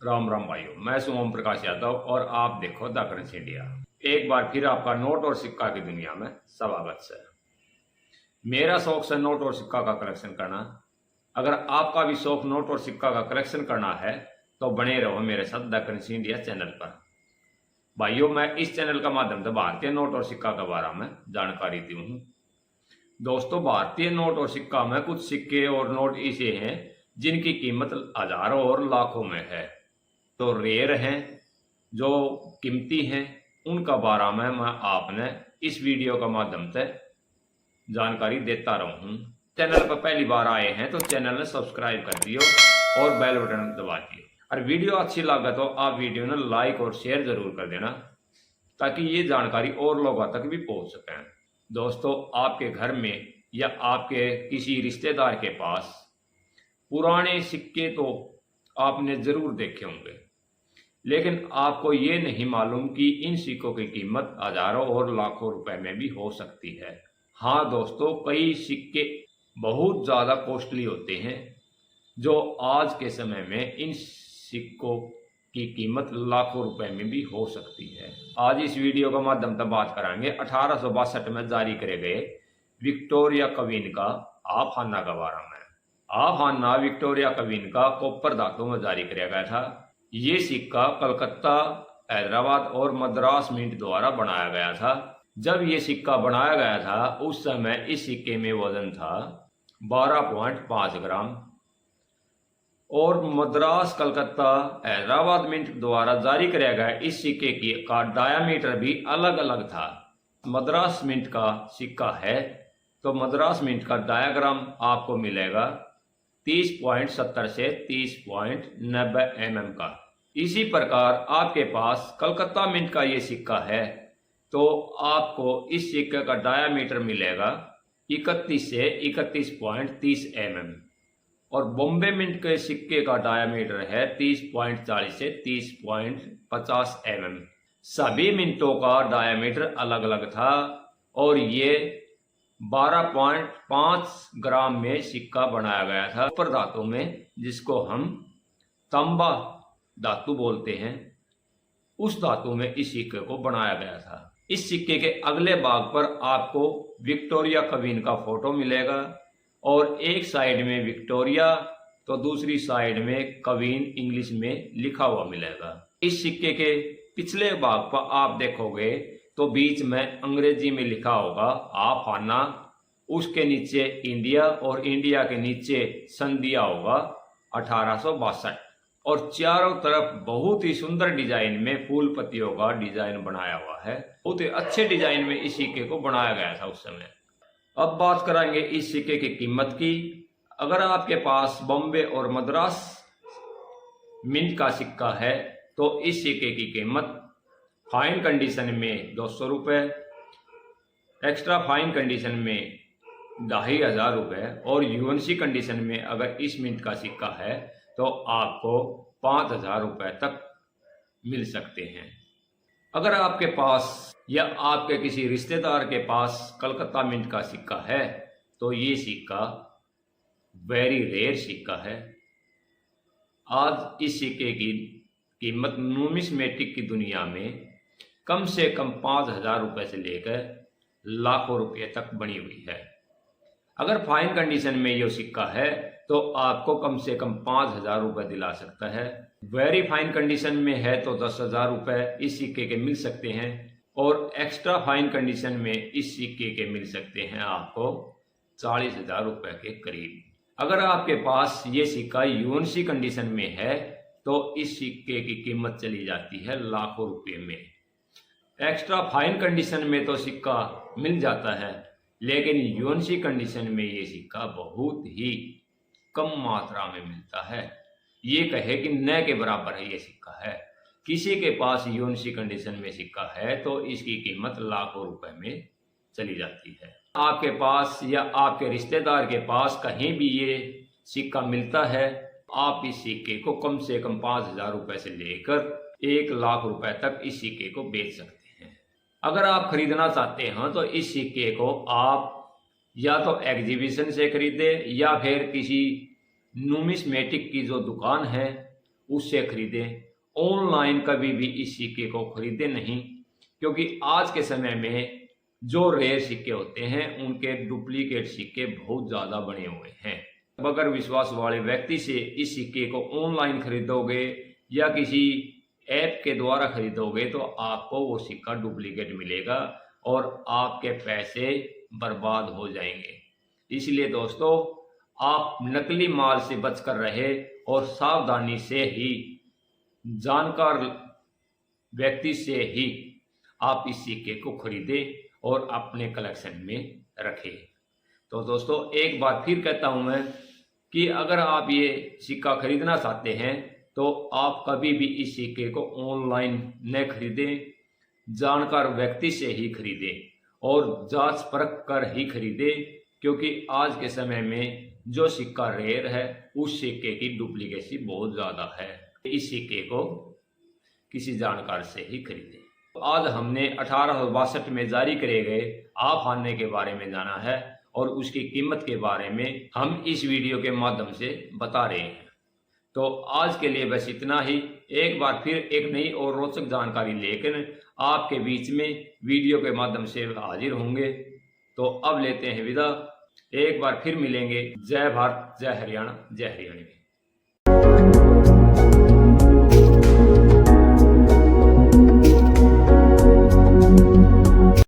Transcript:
राम राम भाइयों, मैं हूं ओम प्रकाश यादव और आप देखो द करेंसी इंडिया। एक बार फिर आपका नोट और सिक्का की दुनिया में स्वागत है। मेरा शौक है नोट और सिक्का का कलेक्शन करना। अगर आपका भी शौक नोट और सिक्का का कलेक्शन करना है तो बने रहो मेरे साथ द करेंसी इंडिया चैनल पर। भाइयों, मैं इस चैनल का माध्यम से भारतीय नोट और सिक्का के बारे में जानकारी दी हूँ। दोस्तों, भारतीय नोट और सिक्का में कुछ सिक्के और नोट ऐसे हैं जिनकी कीमत हजारों और लाखों में है, तो रेयर हैं, जो कीमती हैं, उनका बारे में मैं आपने इस वीडियो का माध्यम से जानकारी देता रहूं। चैनल पर पहली बार आए हैं तो चैनल ने सब्सक्राइब कर दियो और बेल बटन दबा दियो। और वीडियो अच्छी लगे तो आप वीडियो ने लाइक और शेयर जरूर कर देना ताकि ये जानकारी और लोगों तक भी पहुंच सके। दोस्तों, आपके घर में या आपके किसी रिश्तेदार के पास पुराने सिक्के तो आपने जरूर देखे होंगे, लेकिन आपको ये नहीं मालूम कि इन सिक्कों की कीमत हजारों और लाखों रुपए में भी हो सकती है। हाँ दोस्तों, कई सिक्के बहुत ज़्यादा कॉस्टली होते हैं जो आज के समय में इन सिक्कों की कीमत लाखों रुपए में भी हो सकती है। आज इस वीडियो के माध्यम से बात करेंगे 1862 में जारी करे गए विक्टोरिया क्वीन का आफाना के बारे में। आफाना विक्टोरिया क्वीन का कॉपर धातु में जारी किया गया था। ये सिक्का कलकत्ता, हैदराबाद और मद्रास मिंट द्वारा बनाया गया था। जब ये सिक्का बनाया गया था उस समय इस सिक्के में वजन था 12.5 ग्राम और मद्रास, कलकत्ता, हैदराबाद मिंट द्वारा जारी किया गया इस सिक्के की का डायामीटर भी अलग अलग था। मद्रास मिंट का सिक्का है तो मद्रास मिंट का डायाग्राम आपको मिलेगा 30.70 से 30.90 mm का। इसी प्रकार आपके पास कलकत्ता मिंट का ये सिक्का है तो आपको इस सिक्के का डायामीटर मिलेगा 31 से 31.30 mm और बॉम्बे मिंट के सिक्के का डायामीटर है 30.40 से 30.50 mm। सभी मिंटों का डायामीटर अलग अलग था और ये 12.5 ग्राम में सिक्का बनाया गया था। कॉपर धातु में, जिसको हम तांबा धातु बोलते हैं, उस धातु में इस सिक्के को बनाया गया था। इस सिक्के के अगले भाग पर आपको विक्टोरिया क्वीन का फोटो मिलेगा और एक साइड में विक्टोरिया तो दूसरी साइड में क्वीन इंग्लिश में लिखा हुआ मिलेगा। इस सिक्के के पिछले भाग पर आप देखोगे तो बीच में अंग्रेजी में लिखा होगा आफाना, उसके नीचे इंडिया और इंडिया के नीचे सन दिया होगा 1862 और चारों तरफ बहुत ही सुंदर डिजाइन में फूल पत्तियों का डिजाइन बनाया हुआ है। बहुत ही अच्छे डिजाइन में इस सिक्के को बनाया गया था उस समय। अब बात करेंगे इस सिक्के की कीमत की। अगर आपके पास बॉम्बे और मद्रास मिंट का सिक्का है तो इस सिक्के की कीमत फाइन कंडीशन में 200 रुपये, एक्स्ट्रा फाइन कंडीशन में 2500 रुपये और यूएनसी कंडीशन में अगर इस मिंट का सिक्का है तो आपको 5000 रुपये तक मिल सकते हैं। अगर आपके पास या आपके किसी रिश्तेदार के पास कलकत्ता मिंट का सिक्का है तो ये सिक्का वेरी रेयर सिक्का है। आज इस सिक्के की कीमत न्यूमिस्मेटिक की दुनिया में कम से कम 5000 रुपये से लेकर लाखों रुपये तक बनी हुई है। अगर फाइन कंडीशन में यह सिक्का है तो आपको कम से कम 5000 रुपये दिला सकता है। वेरी फाइन कंडीशन में है तो 10,000 रुपये इस सिक्के के मिल सकते हैं और एक्स्ट्रा फाइन कंडीशन में इस सिक्के के मिल सकते हैं आपको 40,000 रुपये के करीब। अगर आपके पास ये सिक्का यूएनसी कंडीशन में है तो इस सिक्के की कीमत चली जाती है लाखों रुपये में। एक्स्ट्रा फाइन कंडीशन में तो सिक्का मिल जाता है, लेकिन यूएनसी कंडीशन में ये सिक्का बहुत ही कम मात्रा में मिलता है। ये कहे कि न के बराबर है ये सिक्का है। किसी के पास यूएनसी कंडीशन में सिक्का है तो इसकी कीमत लाखों रुपए में चली जाती है। आपके पास या आपके रिश्तेदार के पास कहीं भी ये सिक्का मिलता है, आप इस सिक्के को कम से कम 5000 रुपये से लेकर 1 लाख रुपए तक इस सिक्के को बेच सकते हैं। अगर आप खरीदना चाहते हैं तो इस सिक्के को आप या तो एग्जीबिशन से खरीदे या फिर किसी न्यूमिस्मेटिक की जो दुकान है उससे खरीदें। ऑनलाइन कभी भी इस सिक्के को खरीदें नहीं, क्योंकि आज के समय में जो रेयर सिक्के होते हैं उनके डुप्लीकेट सिक्के बहुत ज़्यादा बने हुए हैं। बगैर विश्वास वाले व्यक्ति से इस सिक्के को ऑनलाइन खरीदोगे या किसी ऐप के द्वारा खरीदोगे तो आपको वो सिक्का डुप्लीकेट मिलेगा और आपके पैसे बर्बाद हो जाएंगे। इसलिए दोस्तों, आप नकली माल से बचकर रहे और सावधानी से ही, जानकार व्यक्ति से ही आप इस सिक्के को खरीदें और अपने कलेक्शन में रखें। तो दोस्तों, एक बार फिर कहता हूं मैं कि अगर आप ये सिक्का खरीदना चाहते हैं तो आप कभी भी इस सिक्के को ऑनलाइन न खरीदें, जानकार व्यक्ति से ही खरीदें और जांच परख कर ही खरीदें, क्योंकि आज के समय में जो सिक्का रेयर है उस सिक्के की डुप्लीकेसी बहुत ज़्यादा है। इस सिक्के को किसी जानकार से ही खरीदें। आज हमने 1862 में जारी करे गए आभखाने के बारे में जाना है और उसकी कीमत के बारे में हम इस वीडियो के माध्यम से बता रहे हैं। तो आज के लिए बस इतना ही। एक बार फिर एक नई और रोचक जानकारी लेकर आपके बीच में वीडियो के माध्यम से हाजिर होंगे। तो अब लेते हैं विदा। एक बार फिर मिलेंगे। जय भारत, जय हरियाणा, जय हरियाणवी।